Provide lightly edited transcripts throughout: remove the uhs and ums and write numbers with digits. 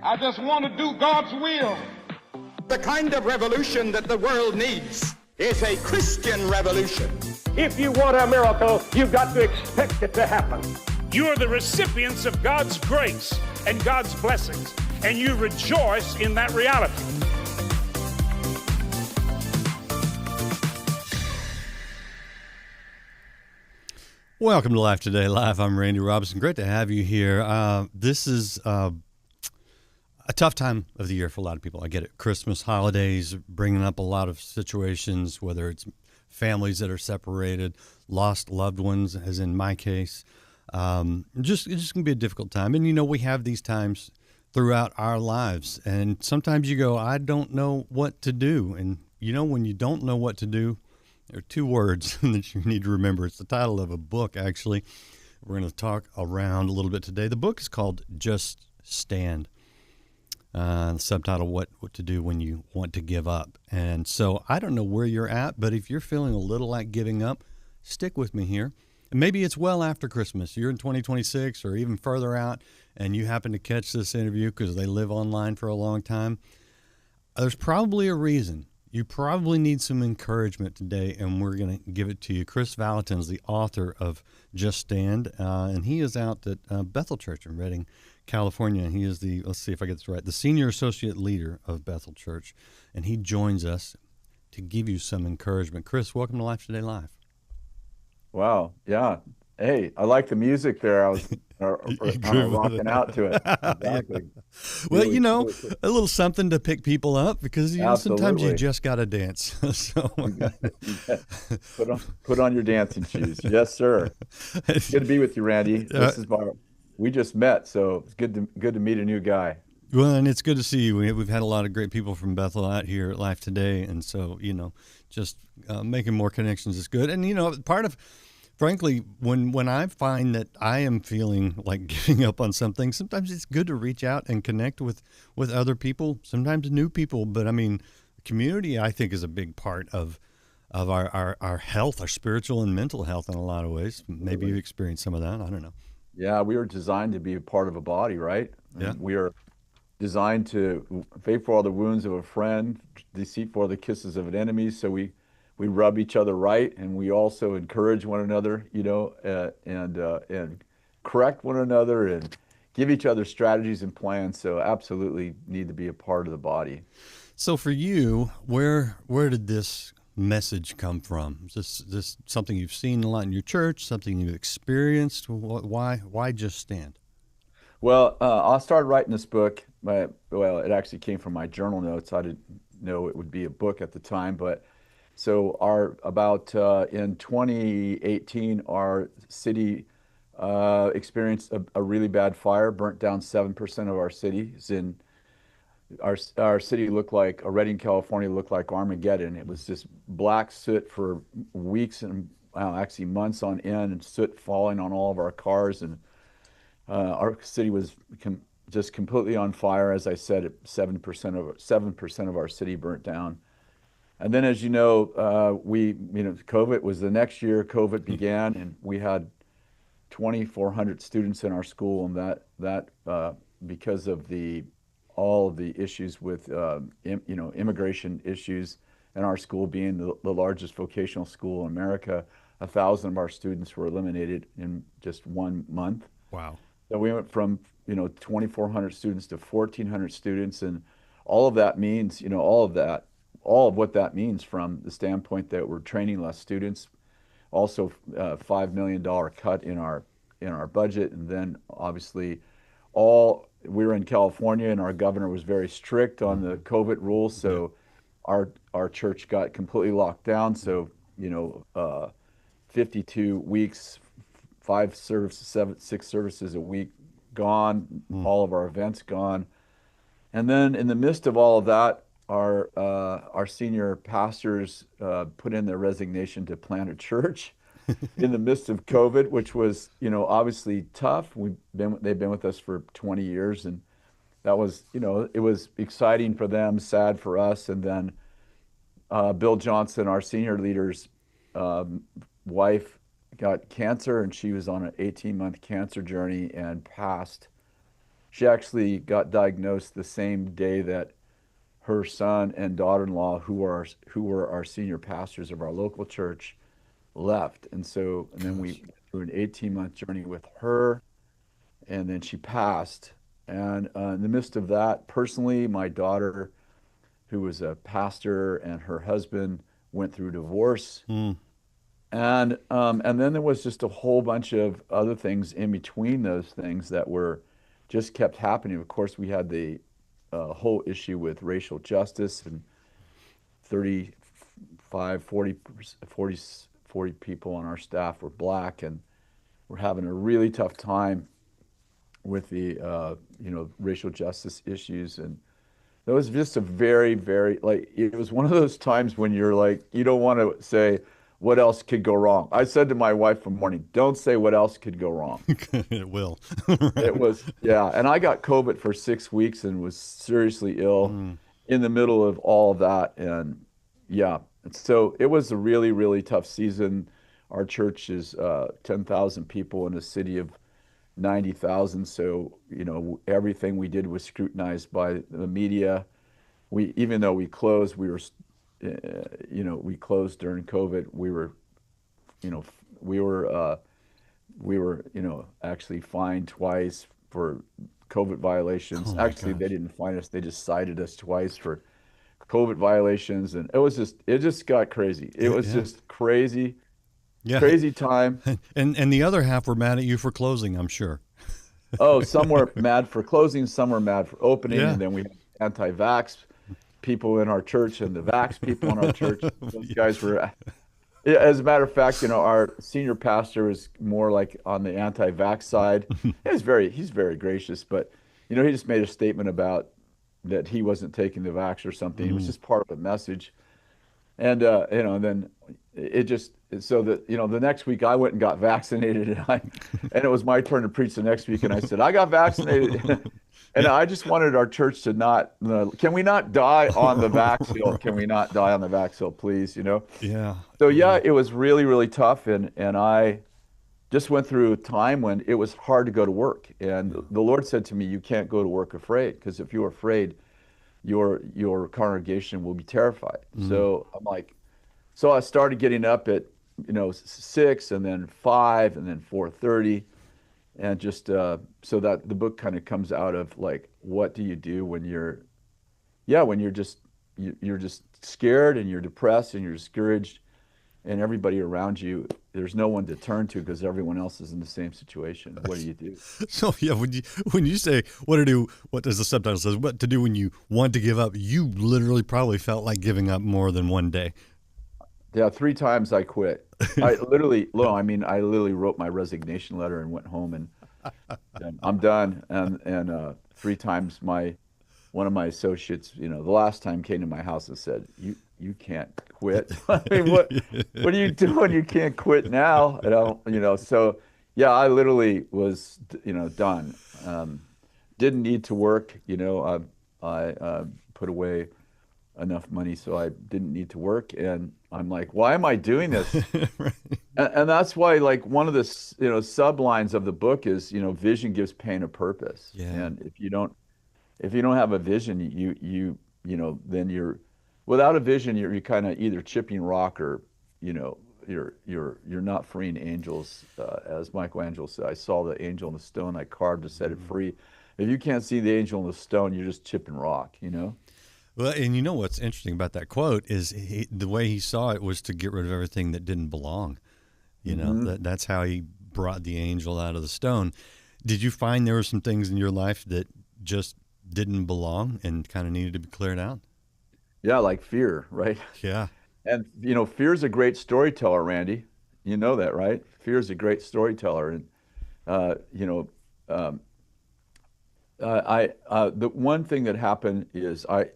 I just want to do God's will. The kind of revolution that the world needs is a Christian revolution. If you want a miracle, you've got to expect it to happen. You are the recipients of God's grace and God's blessings, and you rejoice in that reality. Welcome to Life Today Live. I'm Randy Robinson. Great to have you here. This is a tough time of the year for a lot of people. I get it. Christmas, holidays, bringing up a lot of situations, whether it's families that are separated, lost loved ones, as in my case. It's just going to be a difficult time. And, you know, we have these times throughout our lives. And sometimes you go, I don't know what to do. And, you know, when you don't know what to do, there are two words that you need to remember. It's the title of a book, actually. We're going to talk around a little bit today. The book is called Just Stand. The subtitle, what to do when you want to give up. And so I don't know where you're at, but if you're feeling a little like giving up, stick with me here. And maybe it's well after Christmas. You're in 2026 or even further out, and you happen to catch this interview because they live online for a long time. There's probably a reason. You probably need some encouragement today, and we're going to give it to you. Kris Vallotton is the author of Just Stand, and he is out at Bethel Church in Redding, California. And he is the, let's see if I get this right, the senior associate leader of Bethel Church, and he joins us to give you some encouragement. Kris, welcome to Life Today Live. Wow, yeah. Hey, I like the music there. I was rocking out to it. Exactly. Yeah. Well, you know, a little something to pick people up because you know, sometimes you just got to dance. So put on your dancing shoes. Yes, sir. Good to be with you, Randy. This is we just met, so it's good to meet a new guy. Well, and it's good to see you. We've had a lot of great people from Bethel out here at Life Today, and so, you know, just making more connections is good. And, you know, frankly, when I find that I am feeling like giving up on something, sometimes it's good to reach out and connect with other people, sometimes new people. But, I mean, community, I think, is a big part of our health, our spiritual and mental health in a lot of ways. Maybe you experienced some of that. I don't know. Yeah, we are designed to be a part of a body, right? Yeah. We are designed to faithful for all the wounds of a friend, deceitful for the kisses of an enemy. So we rub each other right, and we also encourage one another, you know, and correct one another and give each other strategies and plans. So absolutely need to be a part of the body. So for you, where did this message come from? Is this something you've seen a lot in your church, something you've experienced? Why Just Stand? Well, I started writing this book. It actually came from my journal notes. I didn't know it would be a book at the time, but so in 2018, our city experienced a really bad fire, burnt down 7% of our city. Our city looked like, Redding, California looked like Armageddon. It was just black soot for weeks and actually months on end, and soot falling on all of our cars. And our city was just completely on fire. As I said, 7% of our city burnt down. And then, as you know, COVID was the next year. COVID began, and we had 2,400 students in our school, and that because of all of the issues with immigration issues, and our school being the largest vocational school in America, 1,000 of our students were eliminated in just 1 month. Wow! So we went from 2,400 students to 1,400 students, and all of that means all of what that means from the standpoint that we're training less students, also $5 million cut in our budget, and then obviously we were in California, and our governor was very strict on the COVID rules, so our church got completely locked down. So 52 weeks, 6 services a week gone, all of our events gone, and then in the midst of all of that, our senior pastors put in their resignation to plant a church in the midst of COVID, which was, obviously tough. They've been with us for 20 years, and that was, it was exciting for them, sad for us. And then Bill Johnson, our senior leader's wife, got cancer, and she was on an 18-month cancer journey and passed She actually got diagnosed the same day that her son and daughter-in-law, who were our senior pastors of our local church, left. And then we went through an 18-month journey with her, and then she passed. And in the midst of that, personally, my daughter, who was a pastor, and her husband went through divorce. And then there was just a whole bunch of other things in between those things that were just kept happening. Of course, we had the whole issue with racial justice, and 35, 40 people on our staff were black, and we're having a really tough time with the racial justice issues. And it was just a very, very, like, it was one of those times when you're like, you don't want to say what else could go wrong. I said to my wife one morning, don't say what else could go wrong. It will. It was, yeah. And I got COVID for 6 weeks and was seriously ill in the middle of all of that. And yeah, so it was a really, really tough season. Our church is 10,000 people in a city of 90,000. So, everything we did was scrutinized by the media. Even though we closed, we closed during COVID. We were actually fined twice for COVID violations. Actually, they didn't fine us. They just cited us twice for COVID violations. And it just got crazy. It was just crazy. Yeah. Crazy time. And the other half were mad at you for closing, I'm sure. Oh, some were mad for closing, some were mad for opening, Yeah. and then we had anti-vax people in our church and the vax people in our church. Those guys were, yeah, as a matter of fact, our senior pastor is more like on the anti-vax side. He's very gracious, but he just made a statement about that he wasn't taking the vax or something. It was just part of a message. And then it just, so that the next week I went and got vaccinated, and it was my turn to preach the next week, and I said I got vaccinated, and I just wanted our church to not, can we not die on the vax hill? Can we not die on the vax hill, please? Yeah. So yeah, it was really, really tough, and I just went through a time when it was hard to go to work, and the Lord said to me, you can't go to work afraid, because if you're afraid, your congregation will be terrified. So I'm like, so I started getting up at 6 and then 5 and then 4:30, and just so that the book kind of comes out of like, what do you do when you're just scared and you're depressed and you're discouraged, and everybody around you, there's no one to turn to because everyone else is in the same situation. What do you do? So yeah, when you say what to do, what does the subtitle says, what to do when you want to give up, you literally probably felt like giving up more than one day. Yeah, 3 times I quit. I literally wrote my resignation letter and went home and I'm done. And 3 times one of my associates, the last time came to my house and said, you can't quit. I mean, what are you doing? You can't quit now. So yeah, I literally was, done. Didn't need to work. I put away enough money so I didn't need to work, and I'm like, why am I doing this? Right. And that's why, like, one of the sublines of the book is, vision gives pain a purpose. Yeah. And if you don't have a vision, then you're without a vision, you're kind of either chipping rock or you're not freeing angels. As Michelangelo said, I saw the angel in the stone, I carved to set it free. If you can't see the angel in the stone, you're just chipping rock. Well, and what's interesting about that quote is the way he saw it was to get rid of everything that didn't belong. That's how he brought the angel out of the stone. Did you find there were some things in your life that just didn't belong and kind of needed to be cleared out? Yeah, like fear, right? Yeah. And fear is a great storyteller, Randy. You know that, right? Fear is a great storyteller, and the one thing that happened is I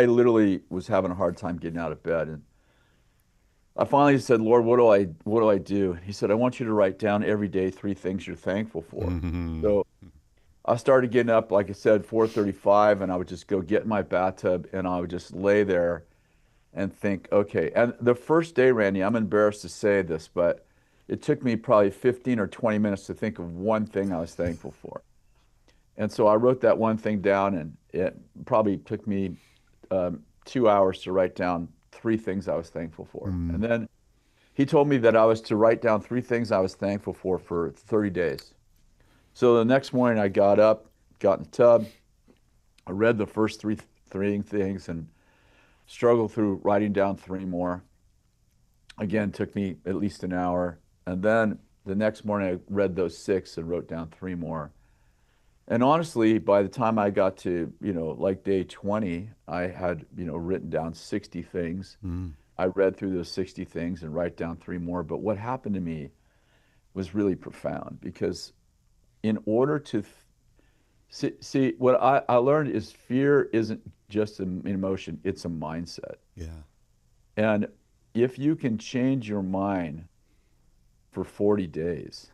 literally was having a hard time getting out of bed, and I finally said, Lord, what do I do? He said, I want you to write down every day 3 things you're thankful for. Mm-hmm. So I started getting up, like I said, 4:35, and I would just go get in my bathtub, and I would just lay there and think, okay. And the first day, Randy, I'm embarrassed to say this, but it took me probably 15 or 20 minutes to think of one thing I was thankful for. And so I wrote that one thing down, and it probably took me 2 hours to write down 3 things I was thankful for. And then he told me that I was to write down 3 things I was thankful for 30 days. So the next morning I got up, got in the tub, I read the first three things and struggled through writing down 3 more. Again, took me at least an hour. And then the next morning I read those 6 and wrote down 3 more. And honestly, by the time I got to, like day 20, I had, written down 60 things. I read through those 60 things and write down 3 more. But what happened to me was really profound, because in order to see what I learned is fear isn't just an emotion, it's a mindset. Yeah. And if you can change your mind for 40 days,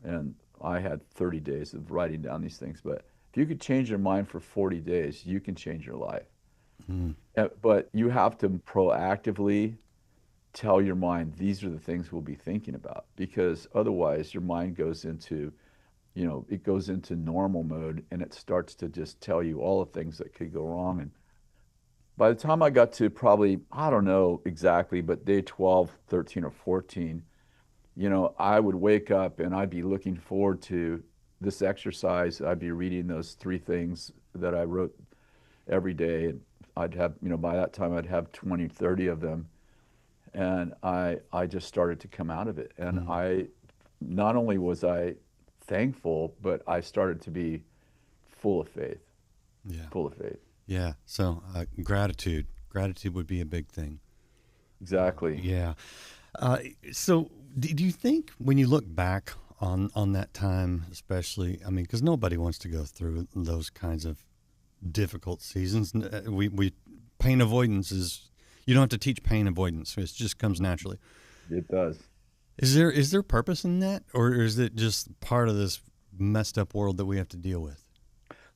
and I had 30 days of writing down these things, but if you could change your mind for 40 days, you can change your life. But you have to proactively tell your mind, these are the things we'll be thinking about, because otherwise your mind goes into, it goes into normal mode, and it starts to just tell you all the things that could go wrong. And by the time I got to probably, I don't know exactly, but day 12, 13, or 14, I would wake up and I'd be looking forward to this exercise. I'd be reading those 3 things that I wrote every day. And I'd have, by that time I'd have 20, 30 of them. And I just started to come out of it. And not only was I thankful, but I started to be full of faith. Yeah. Full of faith. Yeah. So gratitude would be a big thing. Exactly. Yeah. So do you think when you look back on that time, especially, I mean, because nobody wants to go through those kinds of difficult seasons. Pain avoidance is, you don't have to teach pain avoidance. It just comes naturally. It does. Is there purpose in that, or is it just part of this messed up world that we have to deal with?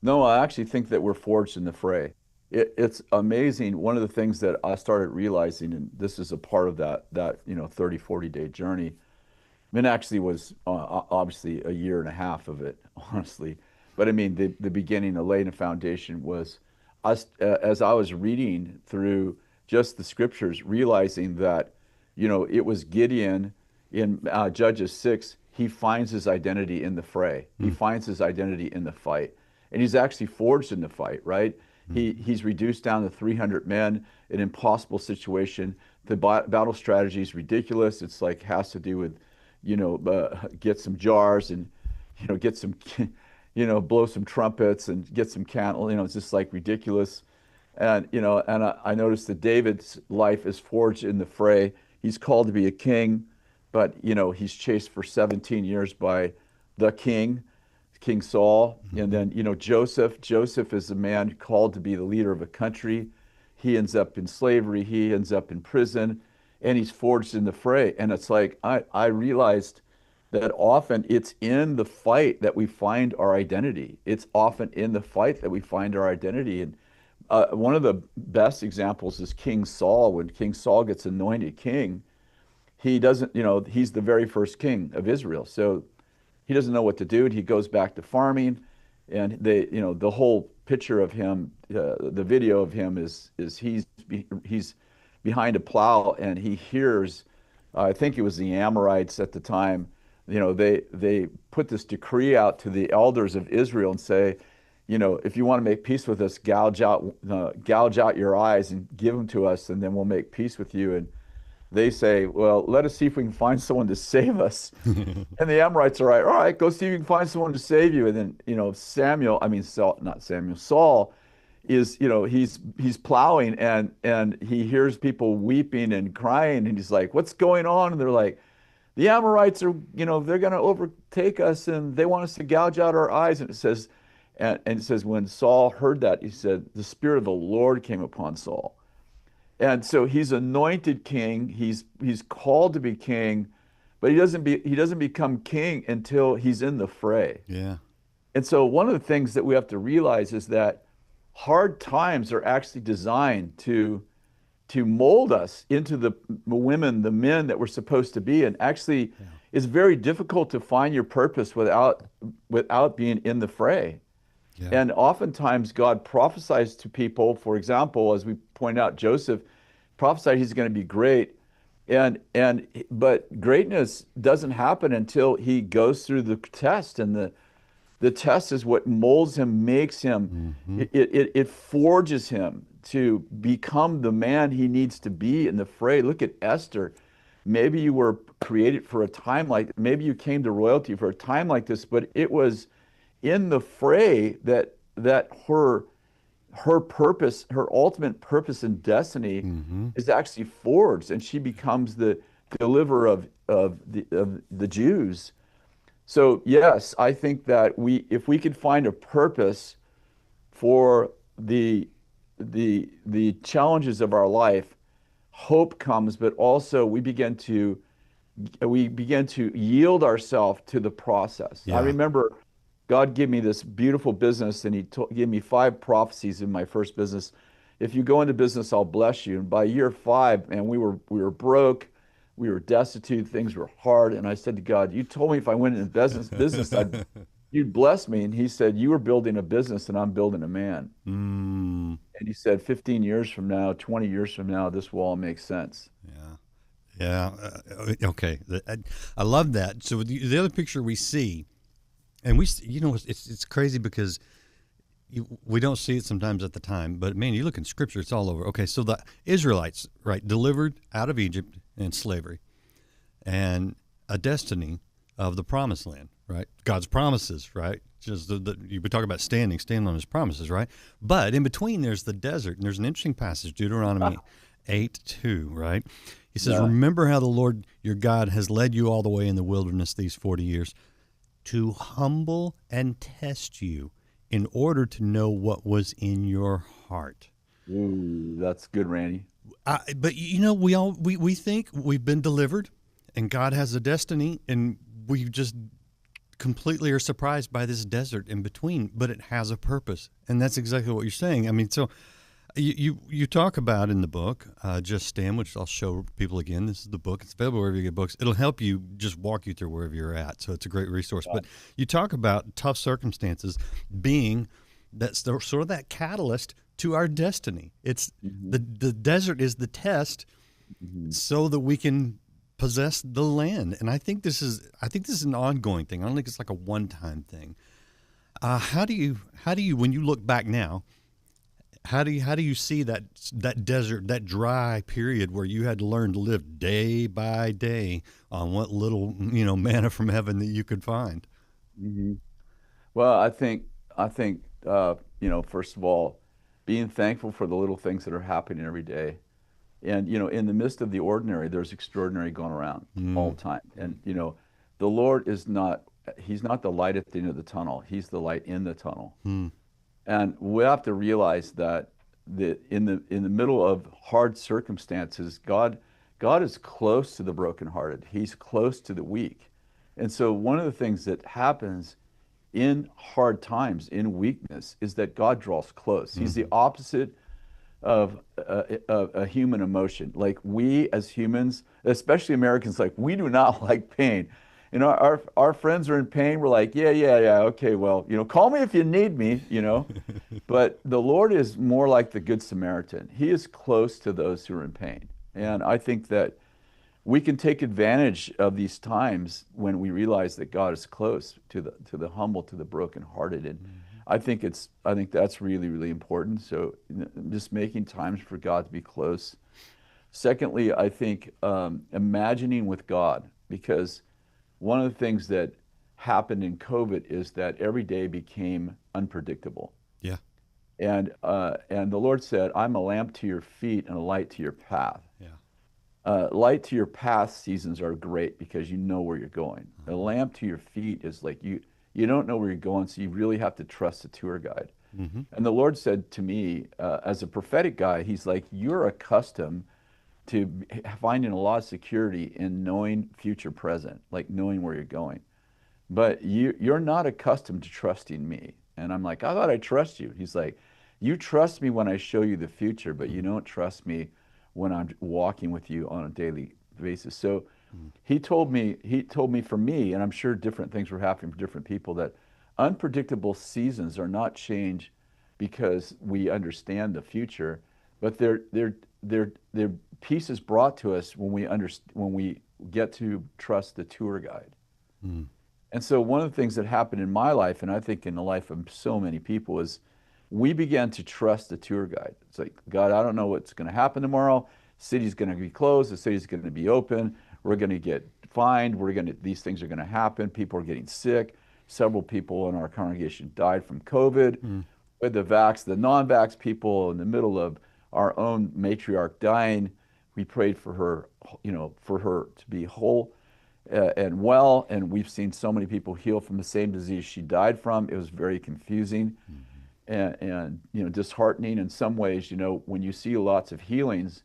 No, I actually think that we're forged in the fray. It's amazing. One of the things that I started realizing, and this is a part of that 30, 40-day journey. I mean, actually was obviously a year and a half of it, honestly. But I mean, the beginning, the laying a foundation was us, as I was reading through just the scriptures, realizing that, it was Gideon in Judges 6. He finds his identity in the fray. He finds his identity in the fight. And he's actually forged in the fight, right? He's reduced down to 300 men, an impossible situation. The battle strategy is ridiculous. It's like has to do with, get some jars and, get some, blow some trumpets and get some candle. It's just like ridiculous. And, I noticed that David's life is forged in the fray. He's called to be a king, but, he's chased for 17 years by the king. King Saul, and then, Joseph is a man called to be the leader of a country. He ends up in slavery, he ends up in prison, and he's forged in the fray. And it's like, I realized that often it's in the fight that we find our identity. It's often in the fight that we find our identity. And one of the best examples is King Saul. When King Saul gets anointed king, he doesn't, he's the very first king of Israel. So he doesn't know what to do, and he goes back to farming. And the whole picture of him, the video of him is he's behind a plow, and he hears, I think it was the Amorites at the time. They put this decree out to the elders of Israel and say, if you want to make peace with us, gouge out your eyes and give them to us, and then we'll make peace with you. And they say, well, let us see if we can find someone to save us. And the Amorites are like, all right, go see if you can find someone to save you. And then, Saul is, he's plowing, and he hears people weeping and crying, and he's like, what's going on? And they're like, the Amorites are, they're going to overtake us, and they want us to gouge out our eyes. And it says, when Saul heard that, he said, the Spirit of the Lord came upon Saul. And so he's anointed king. He's called to be king, but he doesn't become king until he's in the fray. Yeah. And so one of the things that we have to realize is that hard times are actually designed to mold us into the women, the men that we're supposed to be. And actually, it's very difficult to find your purpose without being in the fray. Yeah. And oftentimes God prophesies to people. For example, as we point out, Joseph prophesied he's going to be great. But greatness doesn't happen until he goes through the test, and the test is what molds him, makes him, it forges him to become the man he needs to be in the fray. Look at Esther. Maybe you were created for a time like, maybe you came to royalty for a time like this, but it was in the fray that her purpose, her ultimate purpose and destiny is actually forged, and she becomes the deliverer of the Jews. So yes, I think that if we could find a purpose for the challenges of our life, hope comes, but also we begin to yield ourselves to the process. Yeah. I remember God gave me this beautiful business, and he gave me 5 prophecies in my first business. If you go into business, I'll bless you. And by year 5, and we were broke, we were destitute, things were hard. And I said to God, you told me if I went into business, you'd bless me. And he said, you were building a business and I'm building a man. And he said, 15 years from now, 20 years from now, this will all make sense. Yeah. Okay. I love that. So the other picture we see, and it's crazy because we don't see it sometimes at the time, but man, you look in scripture, it's all over. Okay. So the Israelites, right, delivered out of Egypt and slavery, and a destiny of the promised land, right? God's promises, right? Just you would talk about standing on his promises, right? But in between, there's the desert, and there's an interesting passage, Deuteronomy 8:2, right? He says, remember how the Lord your God has led you all the way in the wilderness these 40 years to humble and test you in order to know what was in your heart. Ooh, that's good, Randy. But we think we've been delivered and God has a destiny, and we just completely are surprised by this desert in between, but it has a purpose. And that's exactly what you're saying. I mean, so you talk about in the book, Just Stand, which I'll show people again. This is the book. It's available wherever you get books. It'll help you just walk you through wherever you're at. So it's a great resource. But you talk about tough circumstances being that's sort of that catalyst to our destiny. It's the desert is the test so that we can possess the land. And I think this is an ongoing thing. I don't think it's like a one-time thing. How do you when you look back now, how do you see that desert, that dry period where you had to learn to live day by day on what little manna from heaven that you could find? Well, I think first of all, being thankful for the little things that are happening every day. And, in the midst of the ordinary, there's extraordinary going around all the time. And, the Lord he's not the light at the end of the tunnel. He's the light in the tunnel. And we have to realize that in the middle of hard circumstances, God is close to the brokenhearted. He's close to the weak. And so one of the things that happens in hard times, in weakness, is that God draws close. He's the opposite of a human emotion. Like, we as humans, especially Americans, like, we do not like pain. Our friends are in pain. We're like, yeah, okay, well, call me if you need me, But the Lord is more like the Good Samaritan. He is close to those who are in pain. And I think that we can take advantage of these times when we realize that God is close to the humble, to the brokenhearted. And I think that's really, really important. So just making times for God to be close. Secondly, I think imagining with God, because one of the things that happened in COVID is that every day became unpredictable. Yeah. And the Lord said, I'm a lamp to your feet and a light to your path. Yeah. Light to your path seasons are great because you know where you're going. A lamp to your feet is like you don't know where you're going, so you really have to trust the tour guide. And the Lord said to me, as a prophetic guy, he's like, you're accustomed to finding a lot of security in knowing future present, like knowing where you're going. But you're not accustomed to trusting me. And I'm like, I thought I trust you. He's like, you trust me when I show you the future, but you don't trust me when I'm walking with you on a daily basis. So he told me for me, and I'm sure different things were happening for different people, that unpredictable seasons are not change because we understand the future, but they're pieces brought to us when we get to trust the tour guide. And so one of the things that happened in my life, and I think in the life of so many people, is we began to trust the tour guide. It's like, God, I don't know what's going to happen tomorrow. City's going to be closed. The city's going to be open. We're going to get fined. These things are going to happen. People are getting sick. Several people in our congregation died from COVID. With the non-vax people in the middle of our own matriarch dying, we prayed for her, for her to be whole and well. And we've seen so many people heal from the same disease she died from. It was very confusing and disheartening in some ways. When you see lots of healings,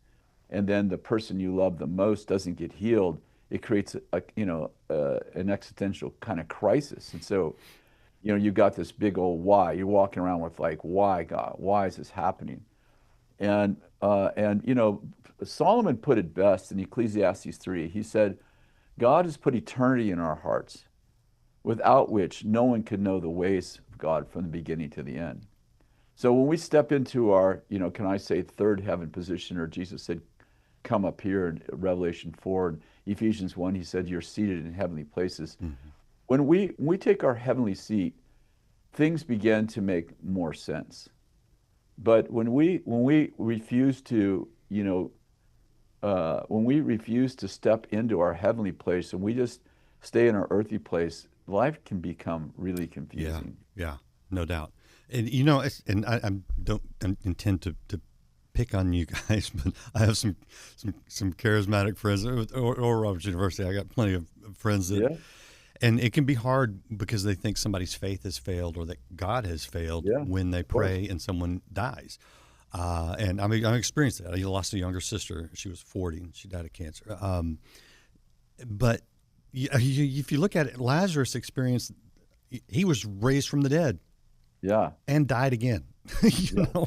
and then the person you love the most doesn't get healed, it creates an existential kind of crisis. And so, you got this big old why. You're walking around with like, why, God? Why is this happening? And Solomon put it best in Ecclesiastes 3. He said, God has put eternity in our hearts, without which no one could know the ways of God from the beginning to the end. So when we step into our, can I say, third heaven position, or Jesus said, come up here in Revelation 4, and Ephesians 1, he said, you're seated in heavenly places. When we take our heavenly seat, things begin to make more sense. But when we refuse to, when we refuse to step into our heavenly place and we just stay in our earthly place, life can become really confusing. Yeah, no doubt. And I don't intend to pick on you guys, but I have some charismatic friends, or Roberts University. I got plenty of friends that, and it can be hard because they think somebody's faith has failed or that God has failed when they pray and someone dies. And I experienced that. I lost a younger sister. She was 40 and she died of cancer. But if you look at it, Lazarus experienced, he was raised from the dead. Yeah. And died again.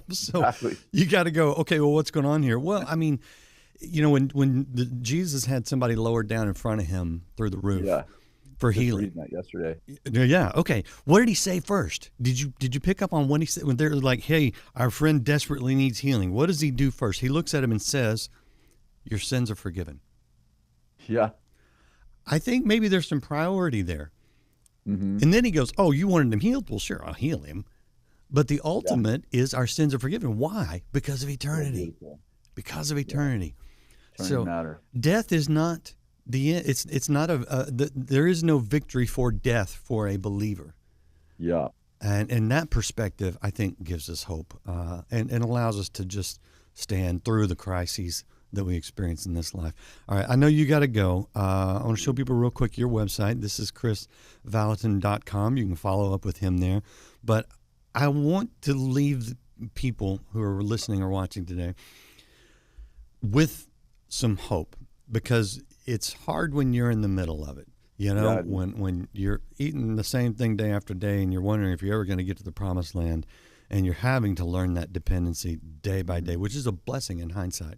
So exactly. You got to go, okay, well, what's going on here? Well, I mean, when Jesus had somebody lowered down in front of him through the roof for healing. Reading that yesterday. Yeah. Okay. What did he say first? Did you pick up on what he said when they're like, hey, our friend desperately needs healing? What does he do first? He looks at him and says, your sins are forgiven. Yeah. I think maybe there's some priority there. And then he goes, oh, you wanted him healed? Well, sure, I'll heal him. But the ultimate is our sins are forgiven. Why? Because of eternity. Because of eternity. So matter. Death is not the end. It's not there is no victory for death for a believer. Yeah. And in that perspective, I think gives us hope and allows us to just stand through the crises that we experience in this life. All right, I know you got to go. I want to show people real quick your website. This is KrisVallotton.com. You can follow up with him there. But I want to leave people who are listening or watching today with some hope, because it's hard when you're in the middle of it. When you're eating the same thing day after day and you're wondering if you're ever going to get to the promised land, and you're having to learn that dependency day by day, which is a blessing in hindsight.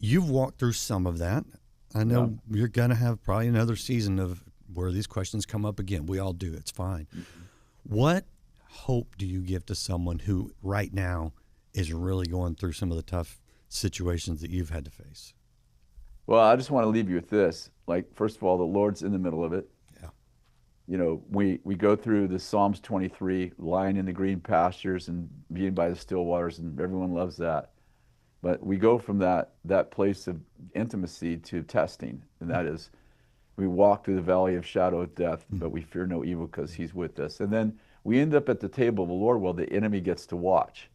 You've walked through some of that. I know you're going to have probably another season of where these questions come up again. We all do. It's fine. What hope do you give to someone who right now is really going through some of the tough situations that you've had to face? Well, I just want to leave you with this. Like, first of all, the Lord's in the middle of it. Yeah. We go through the Psalms 23, lying in the green pastures and being by the still waters, and everyone loves that. But we go from that place of intimacy to testing, and that is, we walk through the valley of shadow of death, but we fear no evil because he's with us. And then we end up at the table of the Lord while the enemy gets to watch.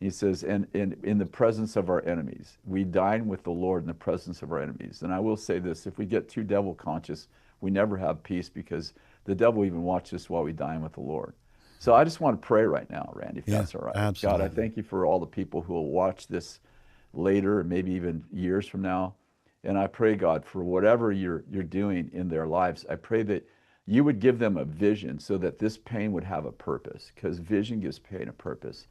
He says, and in the presence of our enemies, we dine with the Lord in the presence of our enemies. And I will say this, if we get too devil conscious, we never have peace, because the devil even watches us while we dine with the Lord. So I just want to pray right now, Randy, if that's all right. Absolutely. God, I thank you for all the people who will watch this later, maybe even years from now. And I pray, God, for whatever you're doing in their lives, I pray that you would give them a vision so that this pain would have a purpose, because vision gives pain a purpose.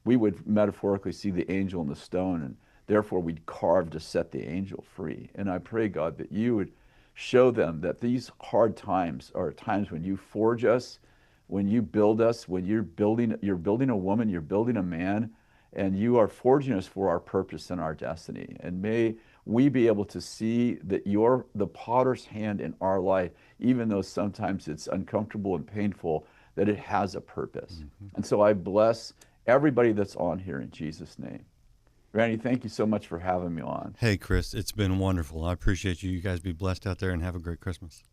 We would metaphorically see the angel in the stone, and therefore we'd carve to set the angel free. And I pray, God, that you would show them that these hard times are times when you forge us when you build us, when you're building a woman, you're building a man, and you are forging us for our purpose and our destiny. And may we be able to see that you're the potter's hand in our life, even though sometimes it's uncomfortable and painful, that it has a purpose. And so I bless everybody that's on here in Jesus' name. Randy, thank you so much for having me on. Hey, Kris, it's been wonderful. I appreciate you. You guys be blessed out there and have a great Christmas.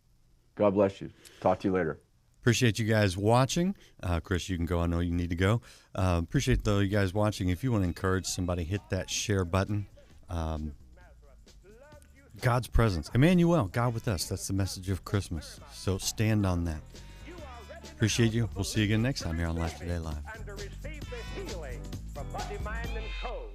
God bless you. Talk to you later. Appreciate you guys watching. Kris, you can go. I know you need to go. Appreciate, though, you guys watching. If you want to encourage somebody, hit that share button. God's presence. Emmanuel, God with us. That's the message of Christmas. So stand on that. Appreciate you. We'll see you again next time here on Life Today Live. And to receive the healing for body, mind, and soul.